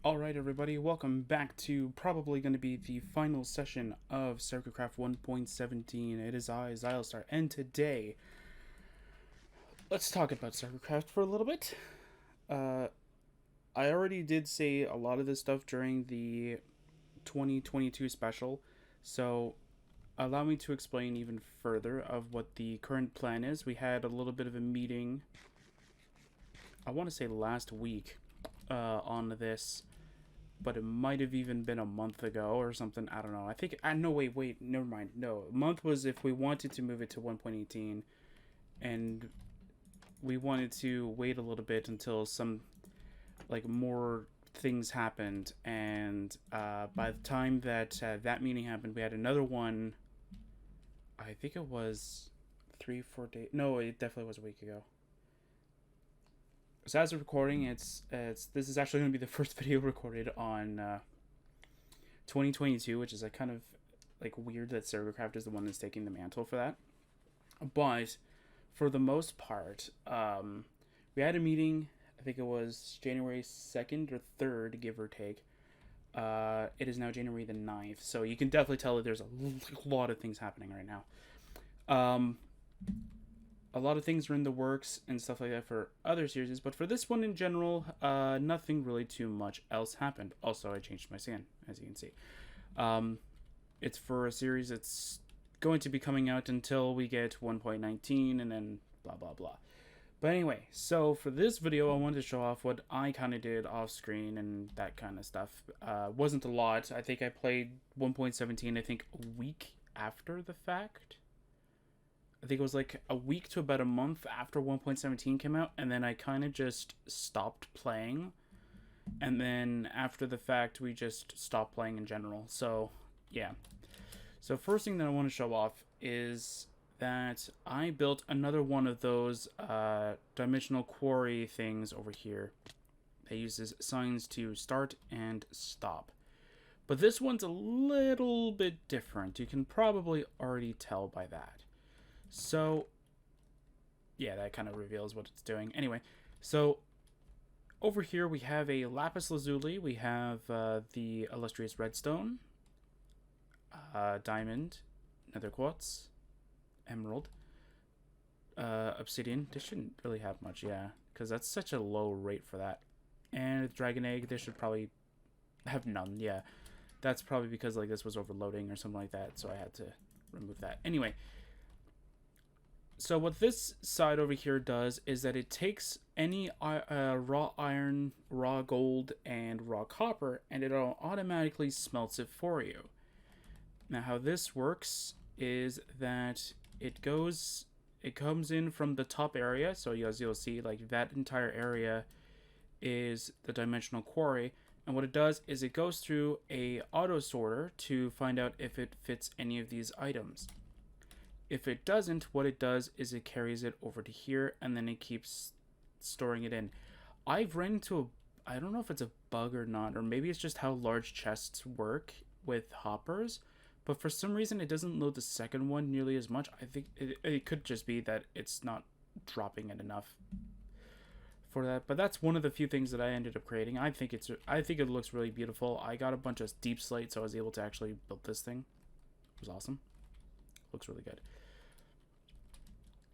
Alright everybody, welcome back to probably going to be the final session of Sercacraft 1.17. It is I, Xilestar, and today, let's talk about Sercacraft for a little bit. Uh, I already did say a lot of this stuff during the 2022 special, so allow me to explain even further of what the current plan is. We had a little bit of a meeting, I want to say last week, on this, but it might have even been a month ago or something. I don't know. I think. No, wait, never mind. No, a month was if we wanted to move it to 1.18, and we wanted to wait a little bit until some more things happened. And by the time that that meeting happened, we had another one. I think it was 3 4 days. No, it definitely was a week ago. So as of recording, it's this is actually going to be the first video recorded on 2022, which is a kind of weird that Sercacraft is the one that's taking the mantle for that. But for the most part, we had a meeting. I think it was January 2nd or 3rd, give or take. It is now January the 9th, so you can definitely tell that there's a lot of things happening right now. A lot of things are in the works and stuff like that for other series, but for this one in general, nothing really too much else happened. Also, I changed my skin, as you can see. It's for a series that's going to be coming out until we get 1.19 and then blah blah blah. But anyway, so for this video, I wanted to show off what I kind of did off screen and that kind of stuff. Wasn't a lot. I think I played 1.17, I think a week after the fact. I think it was like a week to about a month after 1.17 came out, and then I kind of just stopped playing. And then after the fact, we just stopped playing in general. So, yeah. So first thing that I want to show off is that I built another one of those dimensional quarry things over here that uses signs to start and stop. But this one's a little bit different. You can probably already tell by that. So, yeah, that kind of reveals what it's doing. Anyway, so over here we have a lapis lazuli. We have the illustrious redstone, diamond, nether quartz, emerald, obsidian. They shouldn't really have much, yeah, because that's such a low rate for that. And dragon egg, they should probably have none, yeah. That's probably because this was overloading or something like that, so I had to remove that. Anyway, so what this side over here does is that it takes any raw iron, raw gold, and raw copper, and it automatically smelts it for you. Now how this works is that it comes in from the top area, so as you'll see, that entire area is the dimensional quarry, and what it does is it goes through a auto sorter to find out if it fits any of these items. If it doesn't, what it does is it carries it over to here, and then it keeps storing it in. I've run into I don't know if it's a bug or not, or maybe it's just how large chests work with hoppers, but for some reason it doesn't load the second one nearly as much. I think it could just be that it's not dropping it enough for that, but that's one of the few things that I ended up creating. I think it looks really beautiful. I got a bunch of deep slate, so I was able to actually build this thing. It was awesome. Looks really good.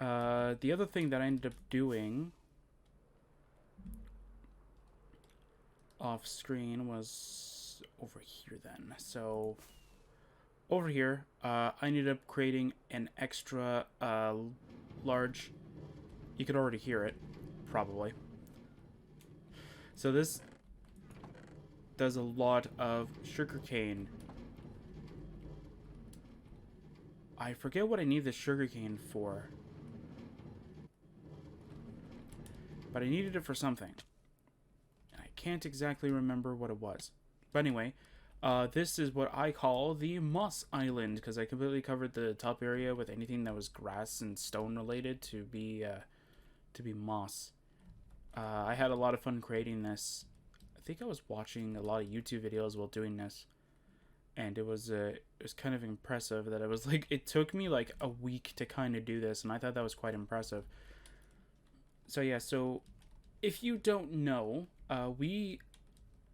The other thing that I ended up doing off screen was over here then. So over here, I ended up creating an extra large, you could already hear it, probably. So this does a lot of sugarcane. I forget what I need the sugarcane for, but I needed it for something. And I can't exactly remember what it was. But anyway, this is what I call the Moss Island, because I completely covered the top area with anything that was grass and stone related to be moss. I had a lot of fun creating this. I think I was watching a lot of YouTube videos while doing this, and it was kind of impressive that it took me like a week to kind of do this, and I thought that was quite impressive. So yeah, so if you don't know, we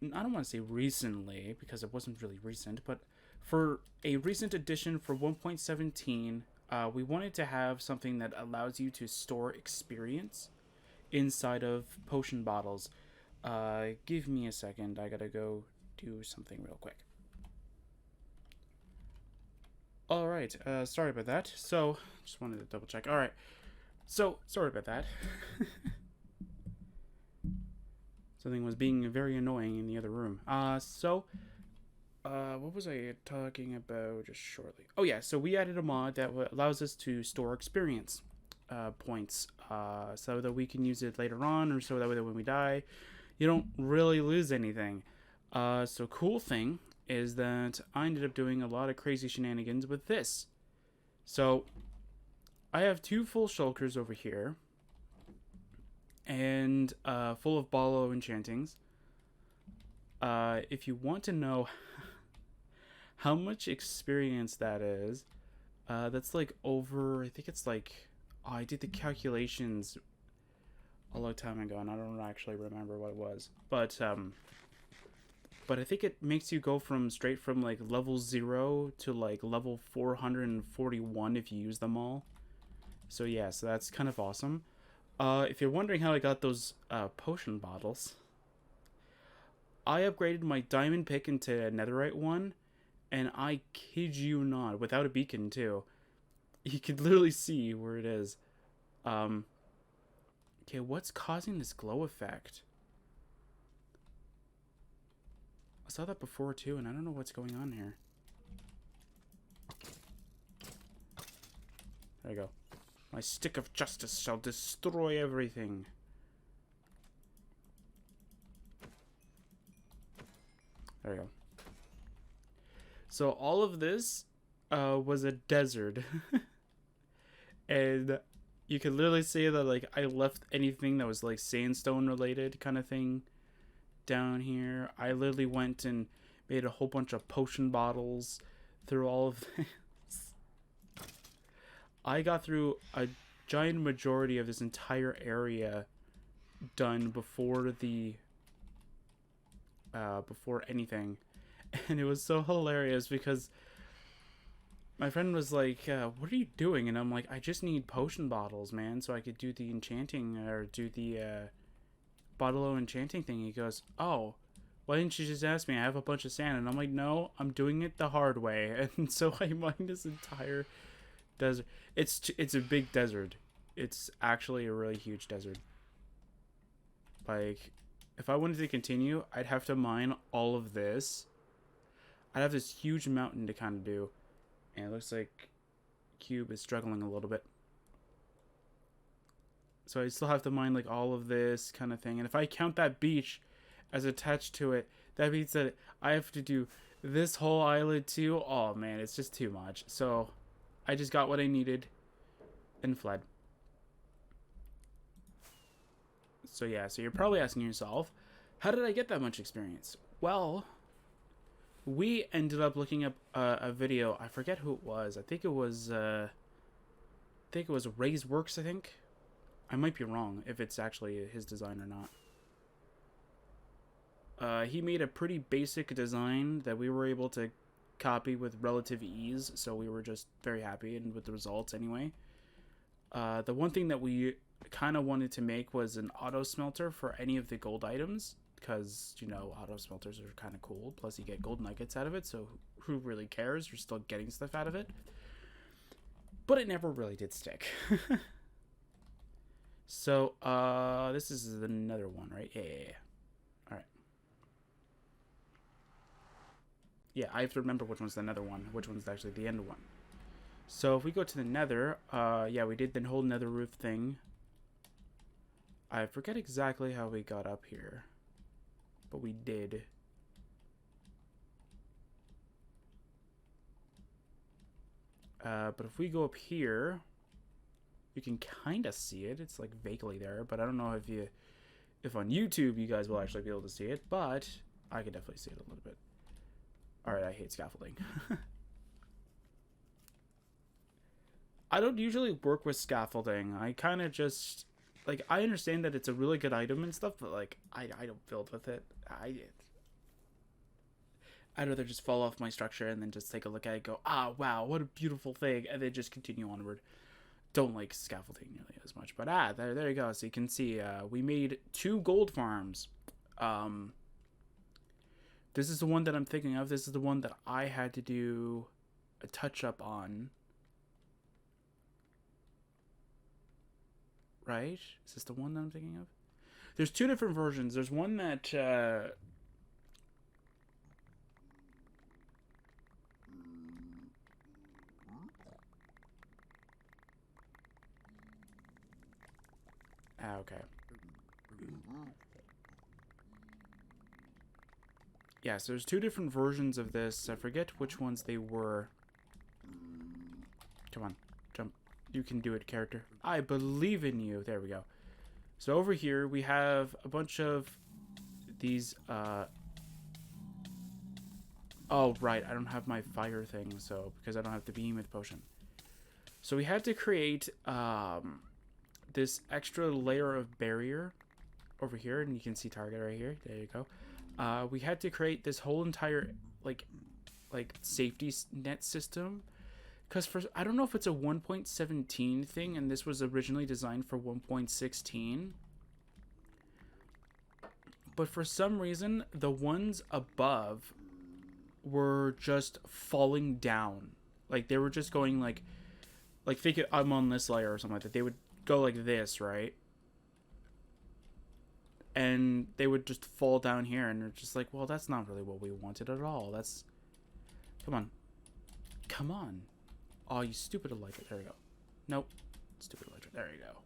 I don't want to say recently because it wasn't really recent, but for a recent edition for 1.17, we wanted to have something that allows you to store experience inside of potion bottles. Give me a second. I gotta go do something real quick. All right. Sorry about that. So, just wanted to double check. All right. So, sorry about that. Something was being very annoying in the other room. What was I talking about just shortly? Oh yeah, so we added a mod that allows us to store experience points, so that we can use it later on, or so that way when we die, you don't really lose anything. So cool thing is that I ended up doing a lot of crazy shenanigans with this. So I have 2 full shulkers over here, and full of Ballo enchantings. If you want to know how much experience that is, that's like over, I think it's like, oh, I did the calculations a long time ago, and I don't actually remember what it was, but I think it makes you go straight from like level 0 to like level 441 if you use them all. So yeah, so that's kind of awesome. If you're wondering how I got those potion bottles, I upgraded my diamond pick into a netherite one, and I kid you not, without a beacon too, you can literally see where it is. Okay, what's causing this glow effect? I saw that before too, and I don't know what's going on here. There you go. My stick of justice shall destroy everything. There we go. So all of this was a desert. And you can literally see that like I left anything that was like sandstone related kind of thing down here. I literally went and made a whole bunch of potion bottles through all of this. I got through a giant majority of this entire area done before anything, and it was so hilarious because my friend was like, what are you doing? And I'm like, I just need potion bottles, man, so I could do the enchanting or do the bottle enchanting thing. He goes, oh, why didn't you just ask me? I have a bunch of sand. And I'm like, no, I'm doing it the hard way. And so I mined this entire desert. It's a big desert. It's actually a really huge desert. Like, if I wanted to continue, I'd have to mine all of this. I'd have this huge mountain to kind of do. And it looks like Cube is struggling a little bit. So I still have to mine like all of this kind of thing. And if I count that beach as attached to it, that means that I have to do this whole island too. Oh man, it's just too much. So I just got what I needed and fled. So yeah, so you're probably asking yourself, how did I get that much experience? Well, we ended up looking up a video. I forget who it was. I think it was Ray's Works, I think. I might be wrong if it's actually his design or not. He made a pretty basic design that we were able to copy with relative ease, so we were just very happy and with the results anyway. The one thing that we kind of wanted to make was an auto smelter for any of the gold items, because, you know, auto smelters are kind of cool. Plus, you get gold nuggets out of it, so who really cares? You're still getting stuff out of it. But it never really did stick. So, this is another one, right? Yeah. Alright. Yeah, I have to remember which one's the nether one, which one's actually the end one. So, if we go to the nether, yeah, we did the whole nether roof thing. I forget exactly how we got up here, but we did. But if we go up here, you can kind of see it. It's like vaguely there, but I don't know if on YouTube you guys will actually be able to see it, but I can definitely see it a little bit. Alright, I hate scaffolding. I don't usually work with scaffolding. I kind of just, like, I understand that it's a really good item and stuff, but, like, I don't build with it. I'd rather just fall off my structure and then just take a look at it, go, ah, wow, what a beautiful thing, and then just continue onward. Don't like scaffolding nearly as much, but there you go. So you can see we made 2 gold farms. This is the one that I'm thinking of. This is the one that I had to do a touch up on. Right? Is this the one that I'm thinking of? There's 2 different versions. There's one that okay. Yeah, so there's 2 different versions of this. I forget which ones they were. Come on, jump. You can do it, character. I believe in you. There we go. So over here, we have a bunch of these, oh, right, I don't have my fire thing, so, because I don't have the behemoth potion. So we had to create, this extra layer of barrier over here, and you can see target right here. There you go. We had to create this whole entire, like safety net system. Because I don't know if it's a 1.17 thing, and this was originally designed for 1.16. But for some reason, the ones above were just falling down. Like, they were just going, like think I'm on this layer or something like that. They would go like this, right? And they would just fall down here, and they're just like, well, that's not really what we wanted at all. That's... Come on. Come on. Oh, you stupid Elytra. There we go. Nope. Stupid Elytra. There you go.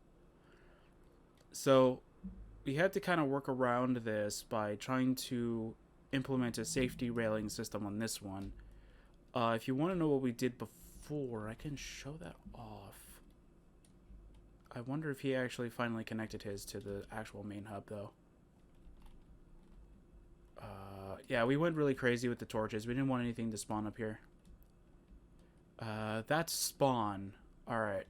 So, we had to kind of work around this by trying to implement a safety railing system on this one. If you want to know what we did before, I can show that off. I wonder if he actually finally connected his to the actual main hub, though. Yeah, we went really crazy with the torches. We didn't want anything to spawn up here. That's spawn. Alright.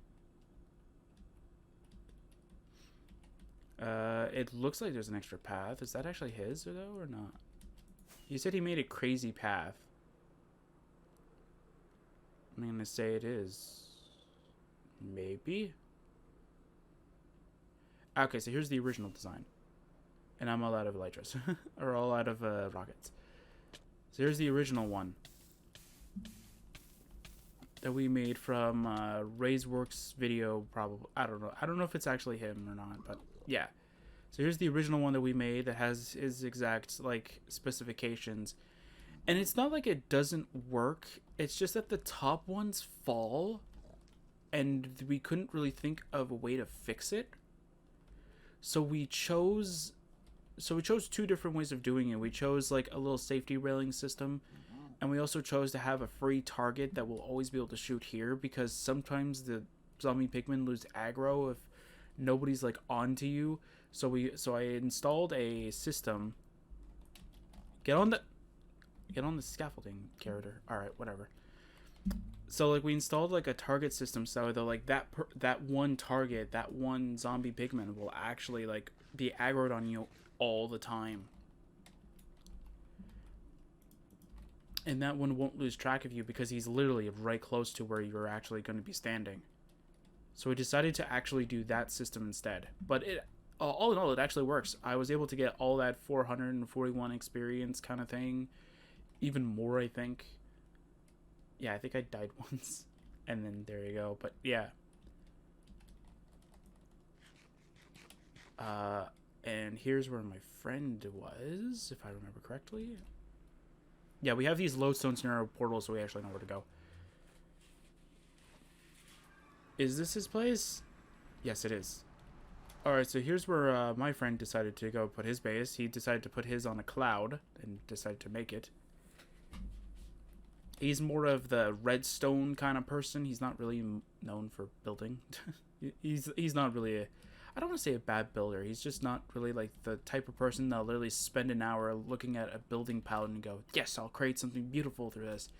It looks like there's an extra path. Is that actually his, though, or not? He said he made a crazy path. I'm gonna say it is. Maybe? Okay, so here's the original design. And I'm all out of Elytras. Or all out of rockets. So here's the original one that we made from Ray's Works video, probably. I don't know. I don't know if it's actually him or not, but yeah. So here's the original one that we made that has his exact, like, specifications. And it's not like it doesn't work. It's just that the top ones fall, and we couldn't really think of a way to fix it. So we chose 2 different ways of doing it. We chose, like, a little safety railing system, and we also chose to have a free target that will always be able to shoot here, because sometimes the zombie pigmen lose aggro if nobody's, like, onto you. So I installed a system. Get on the scaffolding, character. All right, whatever. So, like, we installed, like, a target system, so that, like, that one target, that one zombie pigman will actually, like, be aggroed on you all the time. And that one won't lose track of you because he's literally right close to where you're actually going to be standing. So we decided to actually do that system instead. But it, all in all, it actually works. I was able to get all that 441 experience kind of thing. Even more, I think. Yeah, I think I died once. And then there you go. But yeah. And here's where my friend was, if I remember correctly. Yeah, we have these lodestone scenario portals, so we actually know where to go. Is this his place? Yes, it is. Alright, so here's where my friend decided to go put his base. He decided to put his on a cloud and decided to make it. He's more of the redstone kind of person. He's not really known for building. he's not really a... I don't want to say a bad builder. He's just not really like the type of person that'll literally spend an hour looking at a building palette and go, yes, I'll create something beautiful through this.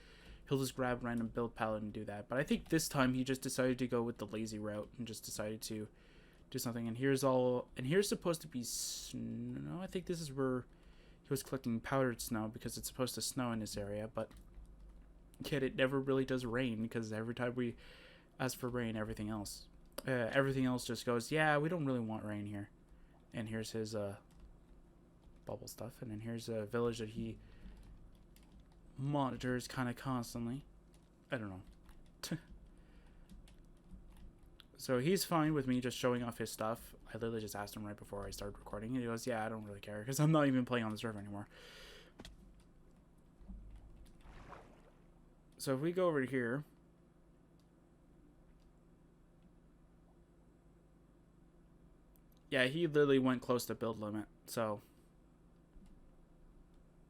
He'll just grab a random build palette and do that. But I think this time he just decided to go with the lazy route and just decided to do something. And here's supposed to be snow. I think this is where he was collecting powdered snow because it's supposed to snow in this area, but yet it never really does rain because every time we ask for rain, everything else just goes, yeah, we don't really want rain here. And here's his bubble stuff, and then here's a village that he monitors kind of constantly. I don't know. So he's fine with me just showing off his stuff. I literally just asked him right before I started recording, and he goes, yeah, I don't really care because I'm not even playing on the server anymore. So if we go over here, yeah, he literally went close to build limit. So,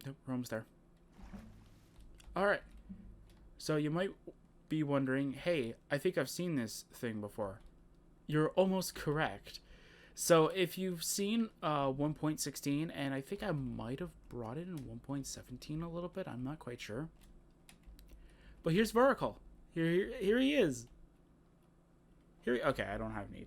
nope, we're almost there. All right. So you might be wondering, hey, I think I've seen this thing before. You're almost correct. So if you've seen 1.16, and I think I might have brought it in 1.17 a little bit, I'm not quite sure. But here's Vertical. Here he is. Okay, I don't have any